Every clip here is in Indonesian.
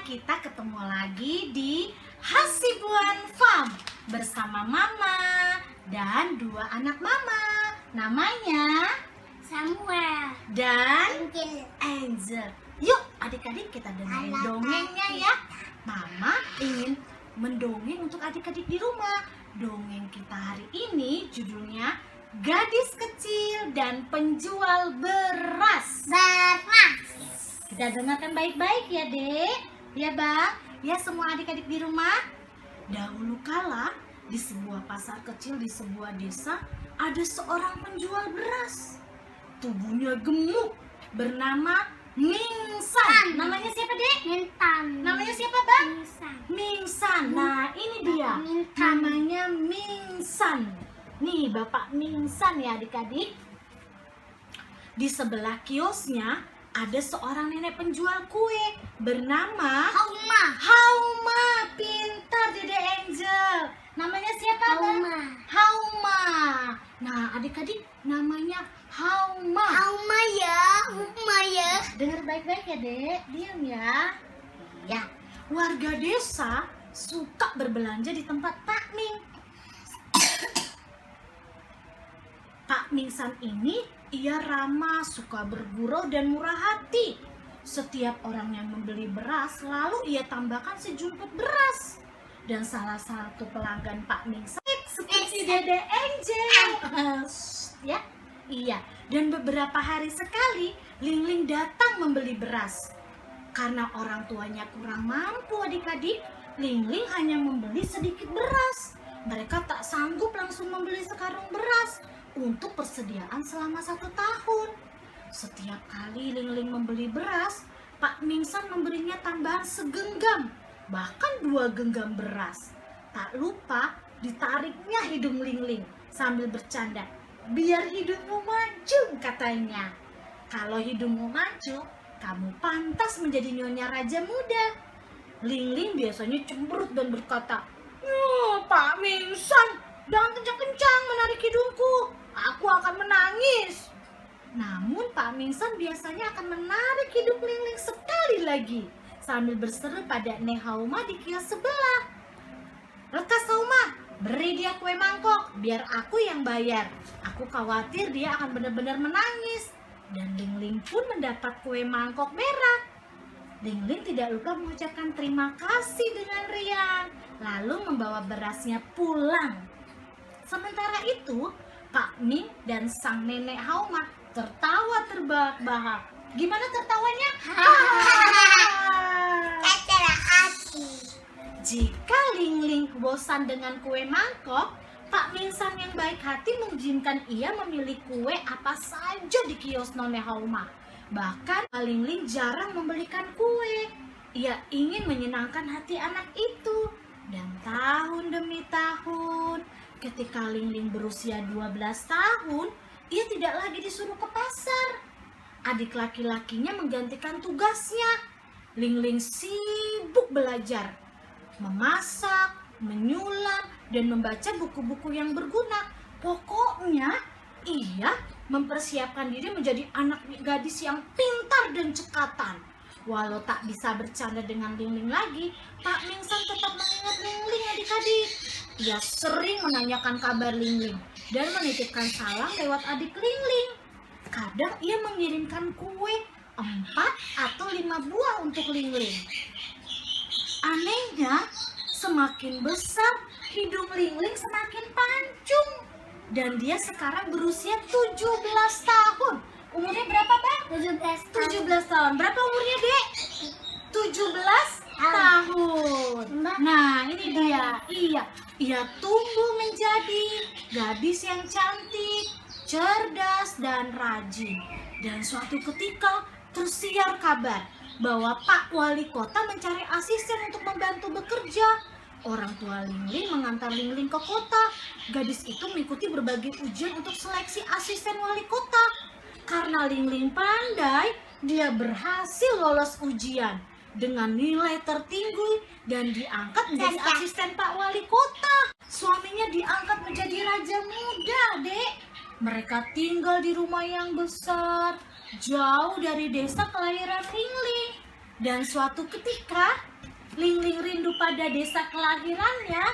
kita ketemu lagi di Hasibuan Farm bersama Mama dan dua anak Mama. Namanya Samuel dan Angel. Yuk adik-adik kita dengerin dongengnya ya. Mama ingin mendongeng untuk adik-adik di rumah. Dongeng kita hari ini judulnya Gadis Kecil dan Penjual Beras. Kita dengarkan baik-baik ya Dek. Ya Bang. Ya semua adik-adik di rumah. Dahulu kala di sebuah pasar kecil di sebuah desa ada seorang penjual beras. Tubuhnya gemuk, bernama Mingsan. Namanya siapa Dek? Mintan. Namanya siapa Bang? Minsan. Mingsan. Nah ini dia. Namanya Mingsan. Nih Bapak Mingsan ya adik-adik. Di sebelah kiosnya ada seorang nenek penjual kue bernama Hauma. Pintar Dede Angel. Namanya siapa Bang? Hauma. Nah adik-adik namanya Hauma. Hauma ya. Dengar baik-baik ya Dek. Diam ya. Ya. Warga desa suka berbelanja di tempat Pak Ming. Pak Mingsan ini ia ramah, suka bergurau dan murah hati. Setiap orang yang membeli beras lalu ia tambahkan sejumput beras. Dan salah satu pelanggan Pak Mingsan seperti Dede Angel. Ya, iya. Dan beberapa hari sekali Ling datang membeli beras. Karena orang tuanya kurang mampu adik-adik, Ling hanya membeli sedikit beras. Mereka tak sanggup langsung membeli sekarung beras untuk persediaan selama 1 tahun. Setiap kali Ling membeli beras, Pak Mingsan memberinya tambahan segenggam, bahkan 2 genggam beras. Tak lupa ditariknya hidung Ling sambil bercanda. Biar hidungmu mancung katanya. Kalau hidungmu mancung, kamu pantas menjadi nyonya raja muda. Ling biasanya cemberut dan berkata, Pak Mingsan, jangan kencang-kencang menarik hidungku. Aku akan menangis. Namun Pak Mingsan biasanya akan menarik hidung Ling sekali lagi sambil berseru pada Nek Hauma di kios sebelah. Lekas Hauma, beri dia kue mangkok biar aku yang bayar. Aku khawatir dia akan benar-benar menangis. Dan Ling pun mendapat kue mangkok merah. Ling tidak lupa mengucapkan terima kasih dengan riang, lalu membawa berasnya pulang. Sementara itu, Pak Ming dan sang nenek Hauma tertawa terbahak-bahak. Gimana tertawanya? Jika Ling bosan dengan kue mangkok, Pak Mingsan yang baik hati mengizinkan ia memilih kue apa saja di kios Nona Hauma. Bahkan Ling jarang membelikan kue. Ia ingin menyenangkan hati anak itu. Dan tahun demi tahun, ketika Ling berusia 12 tahun, ia tidak lagi disuruh ke pasar. Adik laki-lakinya menggantikan tugasnya. Ling sibuk belajar, memasak, menyulam, dan membaca buku-buku yang berguna. Pokoknya, ia mempersiapkan diri menjadi anak gadis yang pintar dan cekatan. Walau tak bisa bercanda dengan Ling lagi, Pak Mingsan tetap mengingat Ling adik-adik. Ia sering menanyakan kabar Ling dan menitipkan salam lewat adik Ling. Kadang ia mengirimkan kue 4 atau 5 buah untuk Ling. Anehnya, semakin besar hidung Ling semakin pancung. Dan dia sekarang berusia 17 tahun. Umurnya berapa Bang? 17 tahun. Berapa umurnya Dek? 17 tahun. Nah ini dia. Ia tumbuh menjadi gadis yang cantik, cerdas, dan rajin. Dan suatu ketika tersiar kabar bahwa Pak Wali Kota mencari asisten untuk membantu bekerja. Orang tua Ling mengantar Ling ke kota. Gadis itu mengikuti berbagai ujian untuk seleksi asisten wali kota. Karena Ling pandai, dia berhasil lolos ujian dengan nilai tertinggi dan diangkat menjadi asisten Pak Wali Kota. Suaminya diangkat menjadi raja muda, Dek. Mereka tinggal di rumah yang besar, jauh dari desa kelahiran Ling. Dan suatu ketika Lingling rindu pada desa kelahirannya.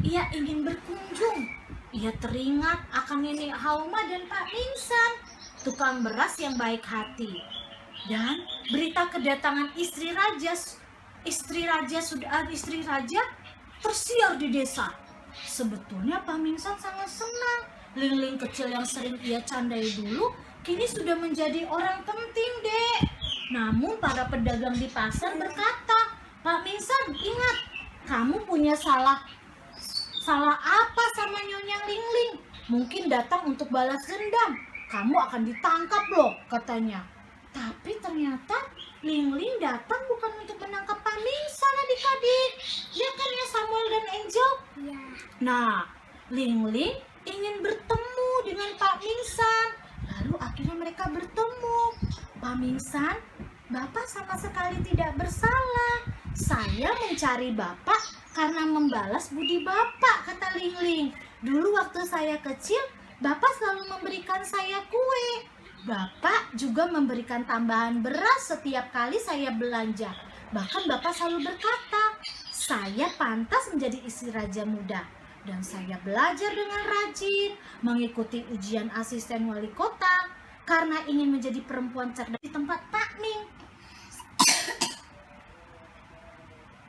Ia ingin berkunjung. Ia teringat akan Nenek Hauma dan Pak Mingsan, tukang beras yang baik hati. Dan berita kedatangan istri raja tersiar di desa. Sebetulnya Pak Mingsan sangat senang. Lingling kecil yang sering ia candai dulu kini sudah menjadi orang penting, Dek. Namun para pedagang di pasar berkata, "Pak Mingsan, ingat, kamu punya salah apa sama Nyonya Lingling? Mungkin datang untuk balas dendam. Kamu akan ditangkap loh," katanya. Tapi ternyata Lingling datang bukan untuk menangkap Pak Mingsan, adik-adik. Ya kan ya, Samuel dan Angel? Ya. Nah, Lingling ingin bertemu dengan Pak Mingsan. Lalu akhirnya mereka bertemu. "Pak Mingsan, Bapak sama sekali tidak bersalah. Saya mencari Bapak karena membalas budi Bapak," kata Lingling. "Dulu waktu saya kecil, Bapak selalu memberikan saya kue. Bapak juga memberikan tambahan beras setiap kali saya belanja. Bahkan Bapak selalu berkata, saya pantas menjadi istri raja muda. Dan saya belajar dengan rajin, mengikuti ujian asisten wali kota, karena ingin menjadi perempuan cerdas di tempat Pak Ming.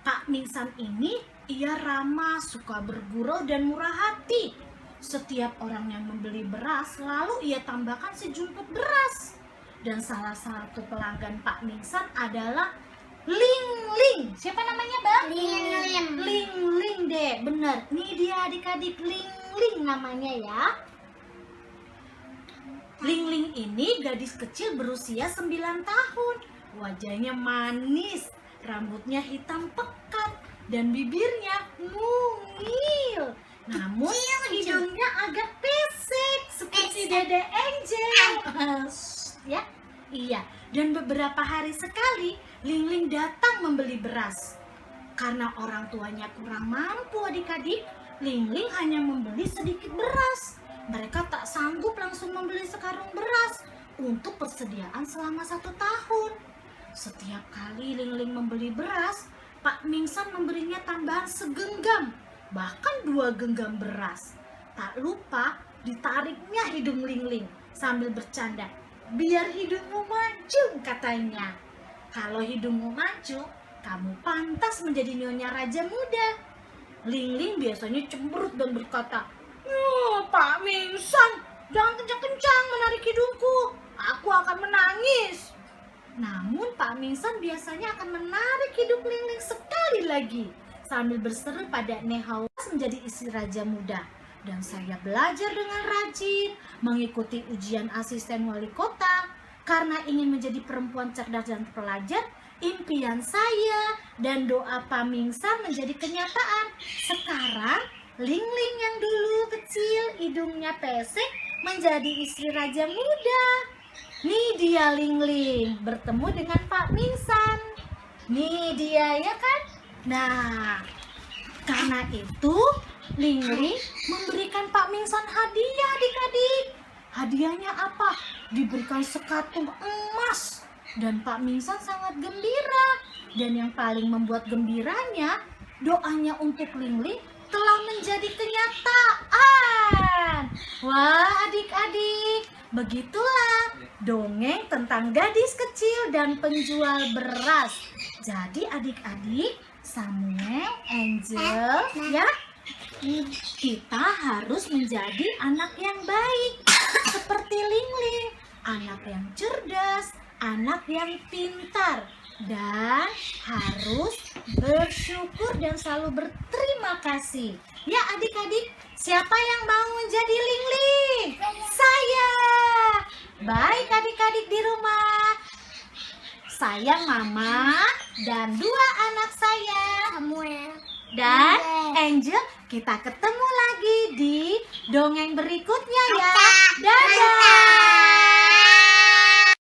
Pak Mingsan ini, ia ramah, suka bergurau dan murah hati. Setiap orang yang membeli beras, lalu ia tambahkan sejumput beras. Dan salah satu pelanggan Pak Mingsan adalah Lingling. Siapa namanya, Bang? Lingling, Dek. Bener. Nih dia adik-adik, Lingling namanya ya. Lingling ini gadis kecil berusia 9 tahun. Wajahnya manis, rambutnya hitam pekat, dan bibirnya mungil. Namun hidungnya agak pesek seperti Dede Angel. Ya, iya. Dan beberapa hari sekali Lingling datang membeli beras. Karena orang tuanya kurang mampu, adik-adik, Lingling hanya membeli sedikit beras. Mereka tak sanggup langsung membeli sekarung beras untuk persediaan selama 1 tahun. Setiap kali Lingling membeli beras, Pak Mingsan memberinya tambahan segenggam, bahkan 2 genggam beras. Tak lupa ditariknya hidung Lingling sambil bercanda, "Biar hidungmu maju," katanya. "Kalau hidungmu maju, kamu pantas menjadi nyonya raja muda." Lingling biasanya cemberut dan berkata, "Pak Mingsan, jangan kencang-kencang menarik hidungku, aku akan menangis." Namun Pak Mingsan biasanya akan menarik hidung Lingling sekali lagi sambil berseru pada Nehau menjadi istri raja muda. Dan saya belajar dengan rajin, mengikuti ujian asisten wali kota, karena ingin menjadi perempuan cerdas dan pelajar. Impian saya dan doa Pak Mingsan menjadi kenyataan. Sekarang Lingling yang dulu kecil, hidungnya pesek, menjadi istri raja muda. Nih dia Lingling bertemu dengan Pak Mingsan. Nih dia, ya kan? Nah, karena itu Lingling memberikan Pak Mingsan hadiah, adik-adik. Hadiahnya apa? Diberikan sekatup emas. Dan Pak Mingsan sangat gembira. Dan yang paling membuat gembiranya, doanya untuk Lingling telah menjadi kenyataan. Wah, adik-adik, begitulah dongeng tentang gadis kecil dan penjual beras. Jadi adik-adik, Samuel, Angel, ya, kita harus menjadi anak yang baik seperti Lingling, anak yang cerdas, anak yang pintar, dan harus bersyukur dan selalu berterima kasih. Ya adik-adik, siapa yang mau menjadi Lingling? Saya. Baik adik-adik di rumah, saya Mama dan 2 anak saya, Samuel dan Angel. Kita ketemu lagi di dongeng berikutnya ya. Dadah.